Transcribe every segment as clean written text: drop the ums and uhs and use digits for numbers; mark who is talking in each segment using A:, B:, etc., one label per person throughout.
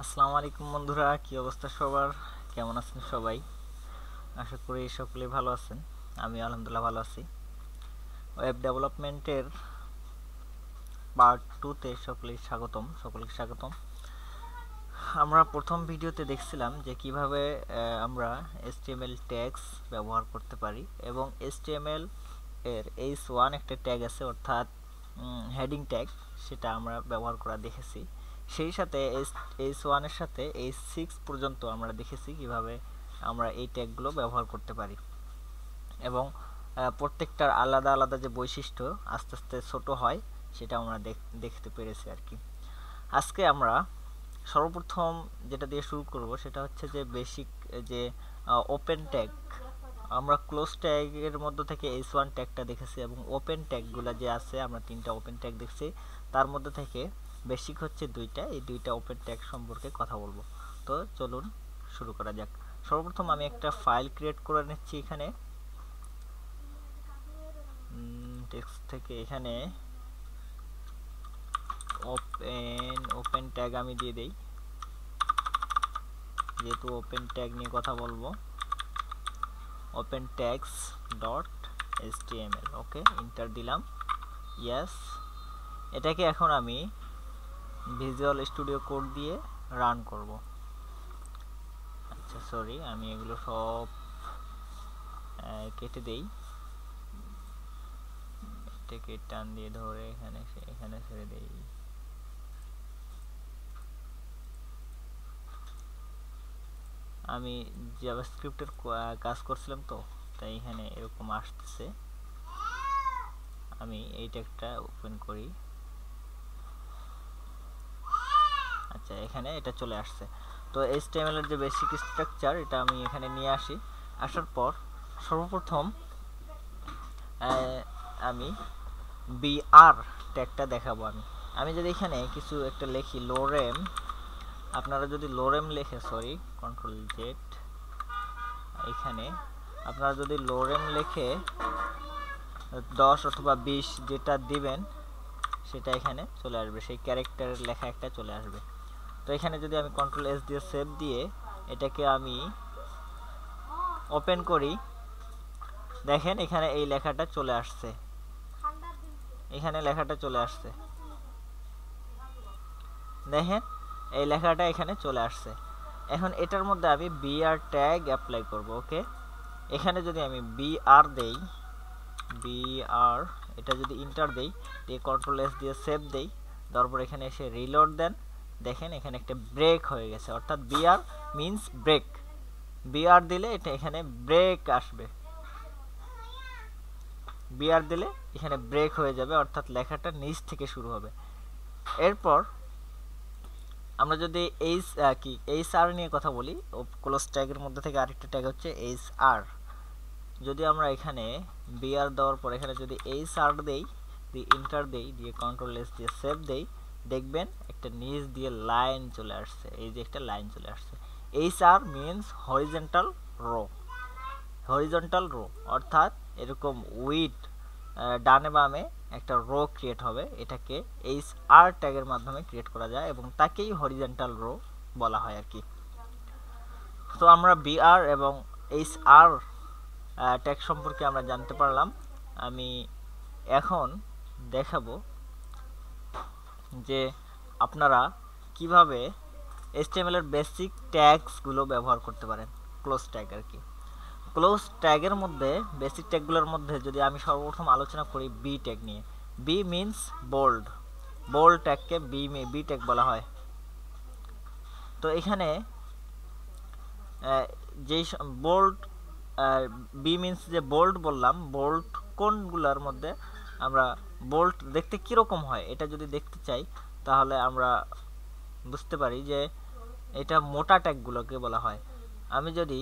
A: আসসালামু আলাইকুম বন্ধুরা, কি অবস্থা সবার? কেমন আছেন সবাই? আশা করি সকলেই ভালো আছেন। আমি আলহামদুলিল্লাহ ভালো আছি। ওয়েব ডেভেলপমেন্টের পার্ট 2 তে সকলকে স্বাগতম। আমরা প্রথম ভিডিওতে দেখছিলাম যে কিভাবে আমরা HTML ট্যাগস ব্যবহার করতে পারি এবং HTML এর h1 একটা ট্যাগ আছে, অর্থাৎ হেডিং ট্যাগ, সেটা আমরা ব্যবহার করা দেখেছি। সেই সাথে h1 এর সাথে h6 পর্যন্ত আমরা দেখেছি কিভাবে আমরা এই ট্যাগগুলো ব্যবহার করতে পারি এবং প্রত্যেকটার আলাদা আলাদা যে বৈশিষ্ট্য আস্তে আস্তে ছোট হয় সেটা আমরা দেখতে পেরেছি আর কি। আজকে আমরা সর্বপ্রথম যেটা দিয়ে শুরু করব সেটা হচ্ছে যে বেসিক যে ওপেন ট্যাগ। আমরা ক্লোজ ট্যাগের মধ্য থেকে h1 ট্যাগটা দেখেছি এবং ওপেন ট্যাগগুলো যে আছে আমরা 3টা ওপেন ট্যাগ দেখছি। তার মধ্যে থেকে বেসিক হচ্ছে দুইটা, এই দুইটা ওপেন ট্যাগ সম্পর্কে কথা বলবো। তো চলুন শুরু করা যাক। সর্বপ্রথম আমি একটা ফাইল ক্রিয়েট করে নিচ্ছি। এখানে টেক্সট থেকে এখানে ওপেন ট্যাগ আমি দিয়ে দেই, যেহেতু ওপেন ট্যাগ নিয়ে কথা বলবো। ওপেন ট্যাগস ডট html, ওকে, এন্টার দিলাম। ইয়েস, এটাকে এখন আমি ভিজুয়াল স্টুডিও কোড দিয়ে রান করব। আচ্ছা সরি, আমি এগুলো সব কেটে দেই। এটাকে টান দিয়ে ধরে এখানে ছেড়ে দেই। আমি জাভাস্ক্রিপ্টের কাজ করছিলাম, তো তাই এখানে এরকম আসতেছে। আমি এই ট্যাগটা ওপেন করি। আচ্ছা, এখানে এটা চলে আসছে। তো HTML এর যে বেসিক স্ট্রাকচার এটা আমি এখানে নিয়ে আসি। আসার পর সর্বপ্রথম আমি br ট্যাগটা দেখাবো। আমি যদি এখানে কিছু একটা লিখি লোরেম, আপনারা যদি লোরেম লেখে, সরি কন্ট্রোল জেড, এখানে আপনারা যদি লোরেম লেখে 10 অথবা 20 যেটা দিবেন সেটা এখানে চলে আসবে, সেই ক্যারেক্টারের লেখা একটা চলে আসবে। তো এখানে যদি আমি কন্ট্রোল এস দিয়ে সেভ দিয়ে এটাকে আমি ওপেন করি, দেখেন এখানে এই লেখাটা চলে আসছে। এখানে লেখাটা চলে আসছে, দেখেন এই লেখাটা এখানে চলে আসছে। এখন এটার মধ্যে আমি br ট্যাগ অ্যাপ্লাই করব। ওকে, এখানে যদি আমি br দেই, br, এটা যদি এন্টার দেই, দিয়ে কন্ট্রোল এস দিয়ে সেভ দেই, তারপর এখানে এসে রিলোড দেন, দেখেন এখানে একটা ব্রেক হয়ে গেছে, অর্থাৎ br মিন্স ব্রেক। br দিলে এটা এখানে ব্রেক আসবে, br দিলে এখানে ব্রেক হয়ে যাবে, অর্থাৎ লেখাটা নিচ থেকে শুরু হবে। এরপর আমরা যদি HR নিয়ে কথা বলি, ক্লোজ ট্যাগের মধ্যে থেকে আরেকটা ট্যাগ হচ্ছে HR। যদি আমরা এখানে br দেওয়ার পর এখানে যদি HR দেই, দিয়ে এন্টার দেই, দিয়ে কন্ট্রোল এস দিয়ে সেভ দেই, দেখবেন একটা নিচ দিয়ে লাইন চলে আসছে। এই যে একটা লাইন চলে আসছে। HR means horizontal row, horizontal row অর্থাৎ এরকম উইড ডানে বামে একটা রো ক্রিয়েট হবে। এটাকে HR ট্যাগের মাধ্যমে ক্রিয়েট করা যায় এবং তাকেই হরিজন্টাল রো বলা হয় আর কি। তো আমরা br এবং HR ট্যাগ সম্পর্কে আমরা জানতে পারলাম। আমি এখন দেখাবো যে আপনারা কিভাবে HTML এর বেসিক ট্যাগসগুলো ব্যবহার করতে পারেন, ক্লোজ ট্যাগ আর কি। ক্লোজ ট্যাগের মধ্যে বেসিক ট্যাগগুলোর মধ্যে যদি আমি সর্বপ্রথম আলোচনা করি বি ট্যাগ নিয়ে। বি মিন্স বোল্ড, বোল্ড ট্যাগকে বি ট্যাগ বলা হয়। তো এখানে যেই বোল্ড, বি মিন্স যে বোল্ড বললাম, বোল্ড কোনগুলোর মধ্যে আমরা বোল্ড দেখতে কীরকম হয় এটা যদি দেখতে চাই তাহলে আমরা বুঝতে পারি যে এটা মোটা ট্যাগগুলোকে বলা হয়। আমি যদি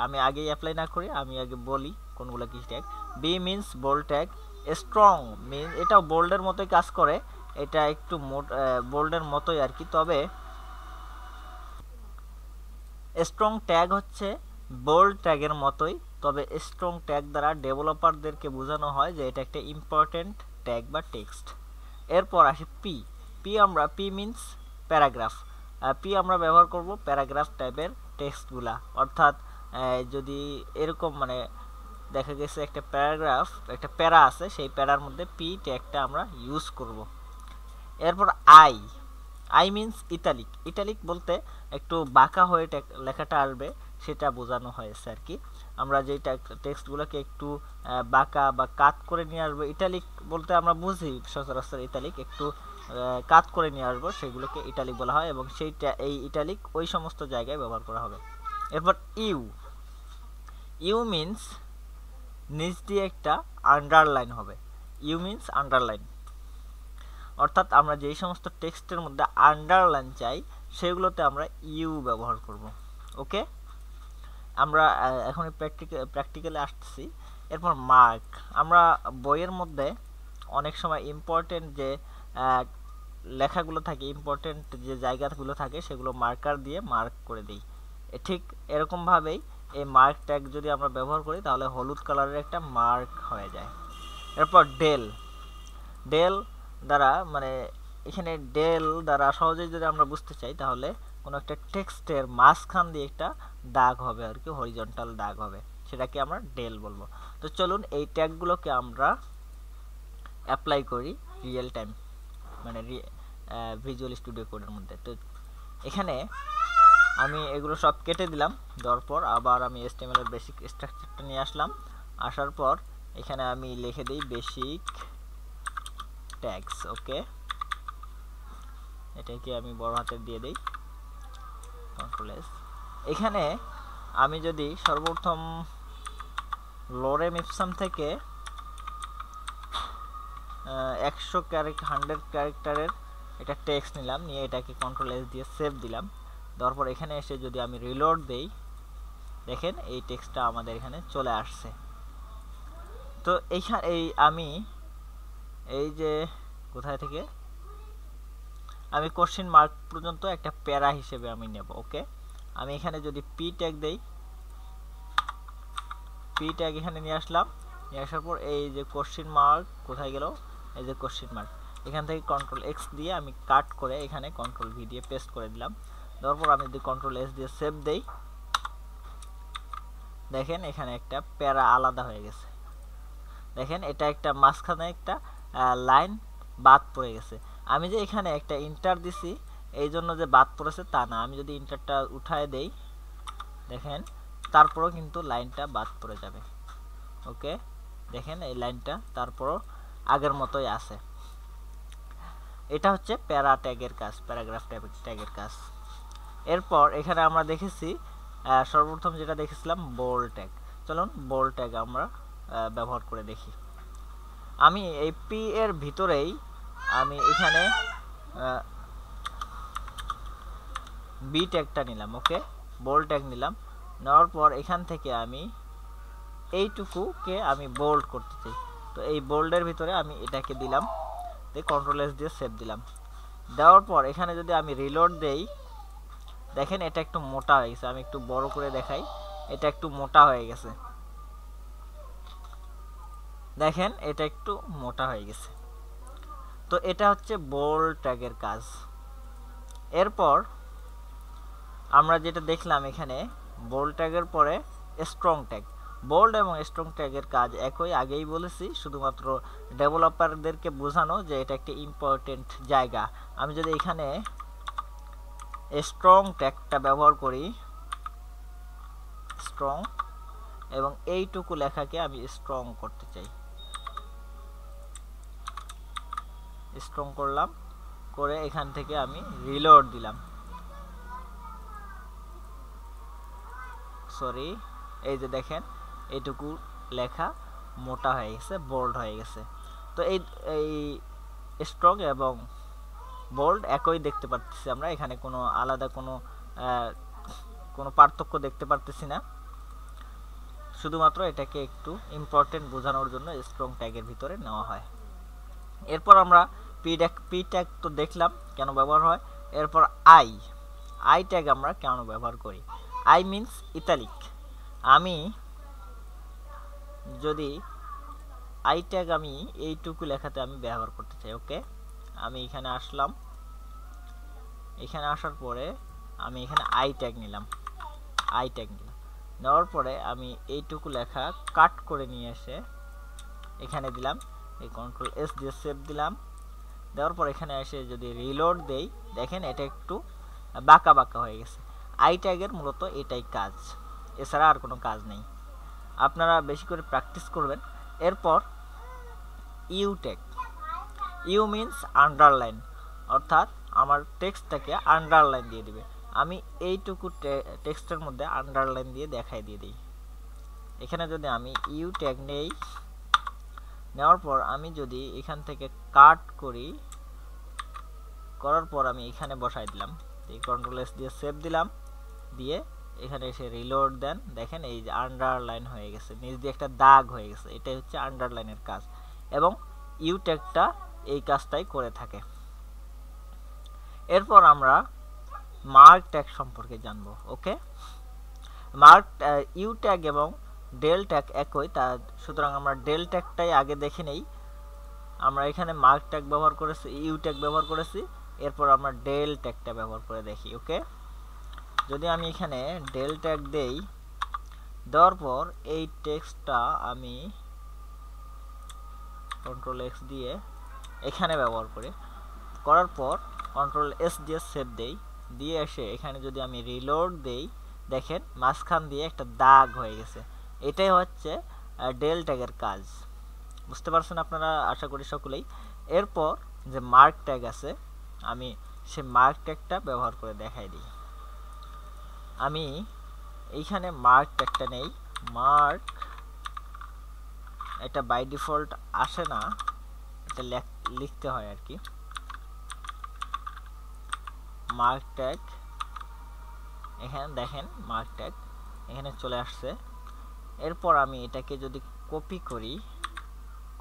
A: আমি আগেই অ্যাপ্লাই না করি, আমি আগে বলি কোনগুলো কি tag. B means bold tag. Strong means, এটাও বোল্ডের মতোই কাজ করে, এটা একটু বোল্ডের মতোই আর কি, তবে স্ট্রং ট্যাগ হচ্ছে বোল্ড ট্যাগের মতোই, তবে স্ট্রং ট্যাগ দ্বারা ডেভেলপারদেরকে বোঝানো হয় যে এটা একটা ইম্পর্টেন্ট ট্যাগ বা টেক্সট। এরপর আসে P. P means paragraph. P আমরা ব্যবহার করব প্যারাগ্রাফ টাইপের টেক্সটগুলা, অর্থাৎ যদি এরকম মানে দেখা গেছে একটা প্যারাগ্রাফ, একটা প্যারা আছে, সেই প্যারার মধ্যে পি ট্যাগটা আমরা ইউজ করব। এরপর আই মিন্স ইটালিক। ইটালিক বলতে একটু বাঁকা হয়ে লেখাটা আসবে, সেটা বোঝানো হয়েছে আর কি। আমরা যে টেক্সটগুলোকে একটু বাঁকা বা কাট করে নিয়ে আসবো, ইটালিক বলতে আমরা বুঝি সচরাচর ইটালিক একটু কাট করে নিয়ে আসবো, সেগুলোকে ইটালিক বলা হয়, এবং এই ইটালিক ওই সমস্ত জায়গায় ব্যবহার করা হবে। এরপর ইউ মিন্স নিচ দিয়ে একটা আন্ডারলাইন হবে। ইউ মিন্স আন্ডারলাইন, অর্থাৎ আমরা যেই সমস্ত টেক্সটের মধ্যে আন্ডারলাইন চাই সেগুলোতে আমরা ইউ ব্যবহার করব। ওকে, আমরা এখন প্র্যাকটিক্যালে আসতেছি। এরপর মার্ক, আমরা বইয়ের মধ্যে অনেক সময় ইম্পর্টেন্ট যে লেখাগুলো থাকে, ইম্পর্টেন্ট যে জায়গাগুলো থাকে, সেগুলো মার্কার দিয়ে মার্ক করে দিই। ঠিক এরকমভাবেই এই মার্ক ট্যাগ যদি আমরা ব্যবহার করি তাহলে হলুদ কালারের একটা মার্ক হয়ে যায়। এরপর ডেল দ্বারা মানে এখানে ডেল দ্বারা সহজেই যদি আমরা বুঝতে চাই তাহলে কোনো একটা টেক্সটের মাঝখান দিয়ে একটা দাগ হবে আর কি, হরিজন্টাল দাগ হবে, সেটাকে আমরা ডেল বলবো। তো চলুন এই ট্যাগগুলোকে আমরা অ্যাপ্লাই করি রিয়েল টাইম মানে ভিজুয়াল স্টুডিও কোডের মধ্যে। তো এখানে আমি এগুলো সব কেটে দিলাম, দেওয়ার পর আবার আমি HTML এর বেসিক স্ট্রাকচারটা নিয়ে আসলাম। আসার পর এখানে আমি লিখে দিই বেসিক ট্যাগস। ওকে, এটাকে আমি বড় হাতের দিয়ে দিই, কন্ট্রোল এস। এখানে আমি যদি সর্বপ্রথম লোরেম ইপসাম থেকে 100 ক্যারেক্টারের এটা টেক্সট নিলাম, নিয়ে এটাকে কন্ট্রোল এস দিয়ে সেভ দিলাম। দেওয়ার পর এখানে এসে যদি আমি রিলোড দেই, দেখেন এই টেক্সটটা আমাদের এখানে চলে আসছে। তো আমি এই যে কোথায় থেকে আমি কোশ্চেন মার্ক পর্যন্ত একটা প্যারা হিসেবে আমি নেব। ওকে, আমি এখানে যদি পি ট্যাগ দেই, পি ট্যাগ এখানে নিয়ে আসলাম, নিয়ে আসার পর এই যে কোশ্চেন মার্ক কোথায় গেল, এই যে কোশ্চেন মার্ক, এখান থেকে কন্ট্রোল এক্স দিয়ে আমি কাট করে এখানে কন্ট্রোল ভি দিয়ে পেস্ট করে দিলাম। দেওয়ার পর আমি যদি কন্ট্রোল এস দিয়ে সেভ দেই, দেখেন এখানে একটা প্যারা আলাদা হয়ে গেছে। দেখেন এটা একটা মাঝখানে একটা লাইন বাদ পড়ে গেছে। আমি যে এখানে একটা ইন্টার দিছি এই জন্য যে বাদ পড়েছে তা না, আমি যদি ইন্টারটা উঠায় দেই দেখেন তারপরও কিন্তু লাইনটা বাদ পড়ে যাবে। ওকে, দেখেন এই লাইনটা তারপরও আগের মতোই আছে। এটা হচ্ছে প্যারা ট্যাগের কাজ, প্যারাগ্রাফ ট্যাগের কাজ। এরপর এখানে আমরা দেখেছি সর্বপ্রথম যেটা দেখেছিলাম বোল্ড ট্যাগ। চলুন বোল্ড ট্যাগ আমরা ব্যবহার করে দেখি। আমি এই পি এর ভিতরেই আমি এখানে বি ট্যাগটা নিলাম। ওকে, বোল্ড ট্যাগ নিলাম, নেওয়ার পর এখান থেকে আমি এইটুকুকে আমি বোল্ড করতে চাই। তো এই বোল্ডের ভিতরে আমি এটাকে দিলাম, কন্ট্রোল এস দিয়ে সেভ দিলাম। দেওয়ার পর এখানে যদি আমি রিলোড দেই, দেখেন এটা একটু মোটা হয়ে গেছে। আমি একটু বড় করে দেখাই, এটা একটু মোটা হয়ে গেছে। দেখেন এটা একটু মোটা হয়ে গেছে। তো এটা হচ্ছে বোল্ড ট্যাগের কাজ। এরপর আমরা যেটা দেখলাম এখানে বোল্ড ট্যাগের পরে স্ট্রং ট্যাগ। বোল্ড এবং স্ট্রং ট্যাগের কাজ একই, আগেই বলেছি, শুধুমাত্র ডেভেলপারদেরকে বোঝানো যে এটা একটা ইম্পর্টেন্ট জায়গা। আমি যদি এখানে স্ট্রং ট্যাগটা ব্যবহার করি, স্ট্রং, এবং এইটুকু লেখাকে আমি স্ট্রং করতে চাই, স্ট্রং করলাম, করে এখান থেকে আমি রিলোড দিলাম। সরি, এই যে দেখেন এইটুকু লেখা মোটা হয়ে গেছে, বোল্ড হয়ে গেছে। তো এই স্ট্রং এবং বোল্ড একই দেখতে পাচ্ছি আমরা, এখানে কোনো আলাদা কোনো পার্থক্য দেখতে পারতেছি না, শুধুমাত্র এটাকে একটু ইম্পর্টেন্ট বোঝানোর জন্য স্ট্রং ট্যাগের ভিতরে নেওয়া হয়। এরপর আমরা পি ট্যাগ তো দেখলাম কেন ব্যবহার হয়। এরপর আই ট্যাগ আমরা কেন ব্যবহার করি। I means italic. আমি যদি আই ট্যাগ আমি এইটুকু লেখাতে আমি ব্যবহার করতে চাই। ওকে, আমি এখানে আসলাম, এখানে আসার পরে আমি এখানে আই ট্যাগ নিলাম, নেওয়ার পরে আমি এইটুকু লেখা কাট করে নিয়ে এসে এখানে দিলাম, এই কন্ট্রোল এস দিয়ে সেভ দিলাম। দেওয়ার পর এখানে এসে যদি রিলোড দেই, দেখেন এটা একটু বাঁকা বাঁকা হয়ে গেছে। আই ট্যাগের মূলত এটাই কাজ, এছাড়া আর কোনো কাজ নেই। আপনারা বেশি করে প্র্যাকটিস করবেন। এরপর U tag, U means underline, অর্থাৎ আমার টেক্সটটাকে আন্ডারলাইন দিয়ে দিবে। আমি এইটুকু টেক্সটের মধ্যে আন্ডারলাইন দিয়ে দেখাই দিয়ে দিই। এখানে যদি আমি ইউ ট্যাগ নেই, নেওয়ার পর আমি যদি এখান থেকে কাট করি, করার পর আমি এখানে বসাই দিলাম, এই কন্ট্রোল এস দিয়ে সেভ দিলাম, দিয়ে এখানে এসে রিলোড দেন, দেখেন এই যে আন্ডারলাইন হয়ে গেছে, নিচ দিয়ে একটা দাগ হয়ে গেছে। এটাই হচ্ছে আন্ডারলাইনের কাজ, এবং ইউ ট্যাগটা এই কাজটাই করে থাকে। এরপর আমরা মার্ক ট্যাগ সম্পর্কে জানবো। ওকে, মার্ক ইউ ট্যাগ এবং ডেল ট্যাগ একই, তা সুতরাং আমরা ডেল ট্যাগটাই আগে দেখে নেই। আমরা এখানে মার্ক ট্যাগ ব্যবহার করেছি, ইউ ট্যাগ ব্যবহার করেছি, এরপর আমরা ডেল ট্যাগটা ব্যবহার করে দেখি। ওকে, যদি আমি এখানে ডেল ট্যাগ দেই, দেওয়ার পর এই টেক্সটটা আমি কন্ট্রোল এক্স দিয়ে এখানে ব্যবহার করি, করার পর কন্ট্রোল এস দিয়ে সেভ দেই, দিয়ে এসে এখানে যদি আমি রিলোড দেই, দেখেন মাঝখান দিয়ে একটা দাগ হয়ে গেছে। এটাই হচ্ছে ডেল ট্যাগের কাজ। বুঝতে পারছেন আপনারা, আশা করি সকলেই। এরপর যে মার্ক ট্যাগ আছে, আমি সেই মার্ক ট্যাগটা ব্যবহার করে দেখাই দিই। আমি এইখানে মার্ক ট্যাগটা নেই, মার্ক, এটা বাই ডিফল্ট আসে না, এটা লিখতে হয় আর কি। মার্ক ট্যাগ, এখানে দেখেন মার্ক ট্যাগ এখানে চলে আসছে। এরপর আমি এটাকে যদি কপি করি,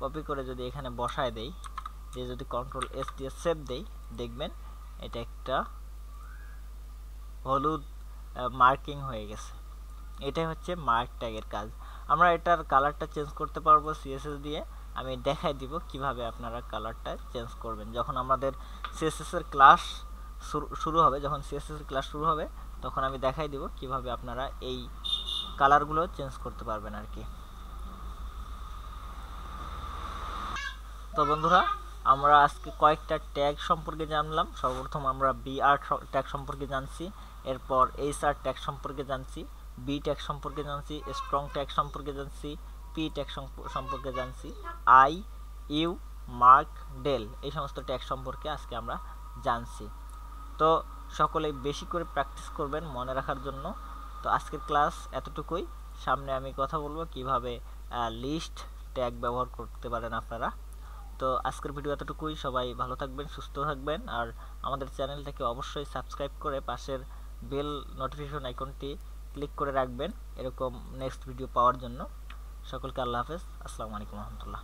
A: কপি করে যদি এখানে বসায় দেই, দিয়ে যদি কন্ট্রোল এস দিয়ে সেভ দেই, দেখবেন এটা একটা হলুদ মার্কিং হয়ে গেছে। এটাই হচ্ছে মার্ক ট্যাগের কাজ। আমরা এটার কালারটা চেঞ্জ করতে পারবো সিএসএস দিয়ে। আমি দেখাই দিব কিভাবে আপনারা কালারটা চেঞ্জ করবেন। যখন আমাদের সিএসএস এর ক্লাস শুরু হবে, যখন সিএসএস এর ক্লাস শুরু হবে, তখন আমি দেখাই দিব কিভাবে আপনারা এই কালারগুলো চেঞ্জ করতে পারবেন আর কি। তো বন্ধুরা, আমরা আজকে কয়েকটা ট্যাগ সম্পর্কে জানলাম। সর্বপ্রথম আমরা বিআর ট্যাগ সম্পর্কে জানছি, এরপর এইচআর ট্যাগ সম্পর্কে জানছি, বি ট্যাগ সম্পর্কে জানছি, স্ট্রং ট্যাগ সম্পর্কে জানছি, পি ট্যাগ সম্পর্কে জানছি, আই, ইউ, মার্ক, ডেল, এই সমস্ত ট্যাগ সম্পর্কে আজকে আমরা জানছি। তো সকলেই বেশি করে প্র্যাকটিস করবেন মনে রাখার জন্য। তো আজকের ক্লাস এতটুকুই। সামনে আমি কথা বলবো কিভাবে লিস্ট ট্যাগ ব্যবহার করতে পারেন আপনারা। তো আজকের ভিডিও এতটুকুই। সবাই ভালো থাকবেন, সুস্থ থাকবেন, আর আমাদের চ্যানেলটাকে অবশ্যই সাবস্ক্রাইব করে পাশের বেল নোটিফিকেশন আইকনটি ক্লিক করে রাখবেন এরকম নেক্সট ভিডিও পাওয়ার জন্য। সকলকে আল্লাহ হাফেজ, আসসালামু আলাইকুম রহমতুল্লাহ।